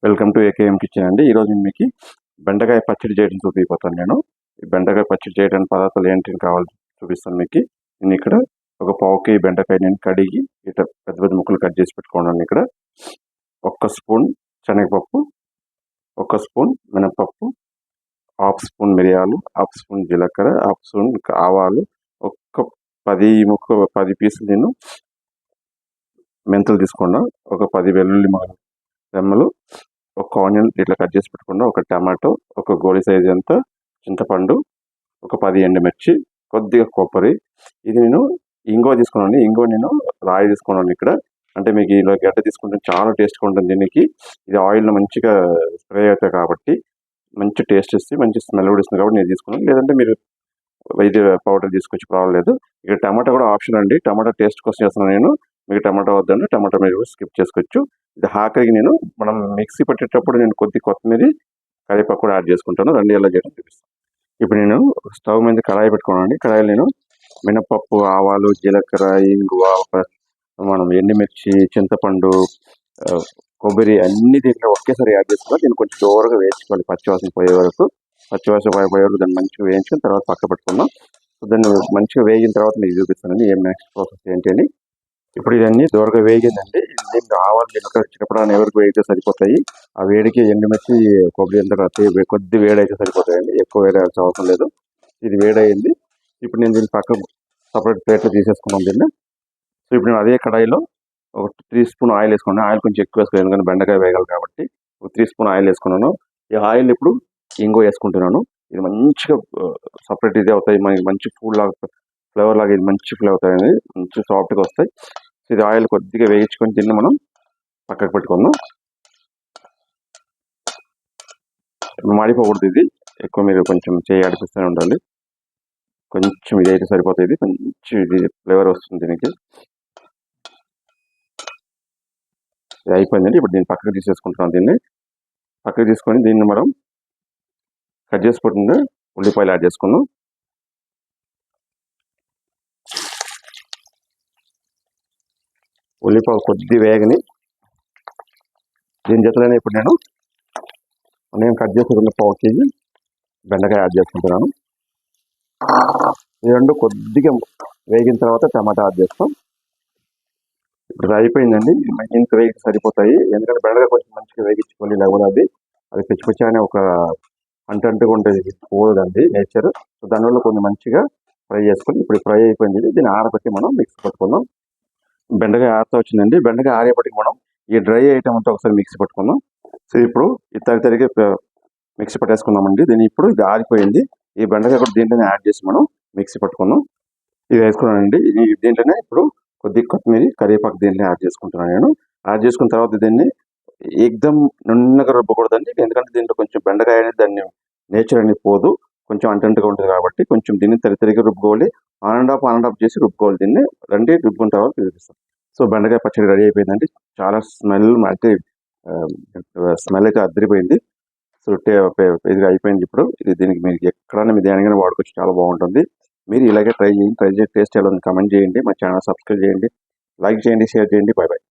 Welcome to AKM kitchen అండి. ఈరోజు మీకు బెండకాయ పచ్చడి చేయడం చూపిపోతాను నేను. ఈ బెండకాయ పచ్చడి చేయడానికి పదార్థాలు ఏంటి కావాలి చూపిస్తాను మీకు. నేను ఇక్కడ ఒక పావు కేజీ బెండకాయ నేను కడిగి ఇట్లా పెద్ద పెద్ద ముక్కలు కట్ చేసి పెట్టుకున్నాను. ఇక్కడ 1 స్పూన్ శనగపప్పు, 1 స్పూన్ మినపప్పు, 1/2 స్పూన్ మిరియాలు, 1/2 స్పూన్ జీలకర్ర, 1/2 స్పూన్ ఆవాలు, ఒక 10 పీసులు నేను మెంతులు తీసుకున్నా, ఒక 10 వెల్లుల్లి రెమ్మలు, ఒక ఆనియన్ ఇట్లా కట్ చేసి పెట్టుకున్నా, ఒక టమాటో, ఒక గోళీ సైజ్ అంతా చింతపండు, ఒక 10 ఎండుమిర్చి, కొద్దిగా కొబ్బరి. ఇది నేను ఇంగువ తీసుకున్నాను. ఇంగువ నేను రాయి తీసుకున్నాను ఇక్కడ. అంటే మీకు ఇలా గడ్డ తీసుకుంటే చాలా టేస్ట్గా ఉంటుంది. దీనికి ఇది ఆయిల్లో మంచిగా స్ప్రే అవుతాయి కాబట్టి మంచి టేస్ట్ ఇస్తే మంచి స్మెల్ కూడా ఇస్తుంది కాబట్టి నేను తీసుకున్నాను. లేదంటే మీరు ఇది పౌడర్ తీసుకొచ్చి రావలేదు. ఇక్కడ టమాటా కూడా ఆప్షన్ అండి. టమాటా టేస్ట్ కోసం చేస్తున్నాను నేను. మీకు టమాటా వద్దండి, టమాటా మీరు స్కిప్ చేసుకోవచ్చు. ఇది ఆఖరికి నేను మనం మిక్సీ పట్టేటప్పుడు నేను కొత్తిమీర కరివేపాకు కూడా యాడ్ చేసుకుంటాను. రెండు ఎలా చేయడం చూపిస్తాను. ఇప్పుడు నేను స్టవ్ మీద కడాయి పెట్టుకున్నానండి. కడాయిలో నేను మినపప్పు, ఆవాలు, జీలకర్ర, ఇంగువ, మనం ఎండుమిర్చి, చింతపండు, కొబ్బరి అన్ని దీంట్లో ఒకేసారి యాడ్ చేసుకుని దీన్ని కొంచెం దూరంగా వేయించుకోవాలి. పచ్చివాసన పోయే వరకు దాన్ని మంచిగా వేయించుకుని తర్వాత పక్క పెట్టుకున్నాం. దాన్ని మంచిగా వేగిన తర్వాత మీకు చూపిస్తానండి ఏం నెక్స్ట్ ప్రాసెస్ ఏంటి అని. ఇప్పుడు ఇవన్నీ దూరగా వేగిందండి. దీనికి ఆవాలు చిన్నప్పుడు ఎవరికి వేగితే సరిపోతాయి. ఆ వేడికి ఎండుమిర్చి, కొబ్బరి అంతా కొద్ది వేడి అయితే సరిపోతాయండి. ఎక్కువ వేడి అవసరం లేదు. ఇది వేడయింది. ఇప్పుడు నేను దీన్ని పక్క సపరేట్ ప్లేట్లో తీసేసుకున్నాను దీన్ని. సో ఇప్పుడు నేను అదే కడాయిలో ఒక 3 స్పూన్ ఆయిల్ వేసుకున్నాను. ఆయిల్ కొంచెం ఎక్కువ వేసుకోవాలి, ఎందుకంటే బెండకాయ వేగాలి కాబట్టి. ఒక 3 స్పూన్ ఆయిల్ వేసుకున్నాను. ఈ ఆయిల్ ఇప్పుడు ఇంగువ వేసుకుంటున్నాను. ఇది మంచిగా సపరేట్ ఇది అవుతాయి, మంచి ఫ్లేవర్ లాగా ఇది మంచి ఫ్లేవర్ అవుతాయి, మంచి సాఫ్ట్గా వస్తాయి. ఇది ఆయిల్ కొద్దిగా వేయించుకొని దీన్ని మనం పక్కకు పెట్టుకుందాం. మాడిపోకూడదు, ఇది ఎక్కువ మీరు కొంచెం చేయి ఆడిపిస్తూనే ఉండాలి. కొంచెం ఇది అయితే సరిపోతుంది. కొంచెం ఇది ఫ్లేవర్ వస్తుంది దీనికి. ఇది అయిపోయిందండి. ఇప్పుడు దీన్ని పక్కకు తీసేసుకుంటున్నాం. దీన్ని పక్కకు తీసుకొని దీన్ని మనం కట్ చేసి పెట్టిన ఉల్లిపాయలు యాడ్ చేసుకుందాం. ఉల్లిపాయ కొద్ది వేగని దీని జతలోనే ఇప్పుడు నేను కట్ చేసుకున్న పావు కేజీ బెండకాయ యాడ్ చేసుకుంటున్నాను. ఈ రెండు కొద్దిగా వేగిన తర్వాత టమాటా యాడ్ చేస్తాం. ఇప్పుడు అయిపోయిందండి. ఇంత వేగితే సరిపోతాయి, ఎందుకంటే బెండకాయ కొంచెం మంచిగా వేగించుకోవాలి, లేకపోతే అది పిచ్చి అనే ఒక అంటుగా ఉంటుంది, పోదండి నేచర్. సో దానివల్ల కొంచెం మంచిగా ఫ్రై చేసుకొని ఇప్పుడు ఫ్రై అయిపోయింది. దీన్ని ఆరబెట్టి మనం మిక్స్ పట్టుకుందాం. బెండకాయ ఆరుతూ వచ్చిందండి. బెండకాయ ఆరేపటికి మనం ఈ డ్రై ఐటమ్ అంతా ఒకసారి మిక్సీ పట్టుకుందాం. సో ఇప్పుడు ఈ తరిగి మిక్సీ పట్టేసుకుందామండి. దీన్ని ఇప్పుడు ఇది ఆరిపోయింది. ఈ బెండకాయ కూడా దీంట్లోనే యాడ్ చేసి మనం మిక్సీ పట్టుకుందాం. ఇది వేసుకున్నానండి. దీంట్లోనే ఇప్పుడు కొద్దిగా కొత్తిమీర, కరివేపాకు దీంట్లో యాడ్ చేసుకుంటున్నాను నేను. యాడ్ చేసుకున్న తర్వాత దీన్ని ఎక్దమ్ నున్నగా రుబ్బకూడదండి, ఎందుకంటే దీంట్లో కొంచెం బెండకాయ అనేది దాన్ని నేచర్ అనేది పోదు, కొంచెం అంటుగా ఉంటుంది కాబట్టి కొంచెం దీన్ని తరిగా రుబ్బుకోవాలి. ఆన్ అండ్ ఆఫ్ చేసి రుబ్బుకోవాలి. దీన్ని రుబ్బుకున్న తర్వాత చూపిస్తాం. సో బెండకాయ పచ్చడి రెడీ అయిపోయిందండి. చాలా స్మెల్ అయితే అయితే అద్దరిపోయింది. సో ఇది అయిపోయింది. ఇప్పుడు దీనికి మీరు ఎక్కడైనా మీ దేనికైనా వాడుకోవచ్చు, చాలా బాగుంటుంది. మీరు ఇలాగే ట్రై చేయండి. టేస్ట్ ఎలా ఉంది కమెంట్ చేయండి. మా ఛానల్ సబ్స్క్రైబ్ చేయండి, లైక్ చేయండి, షేర్ చేయండి. Bye bye.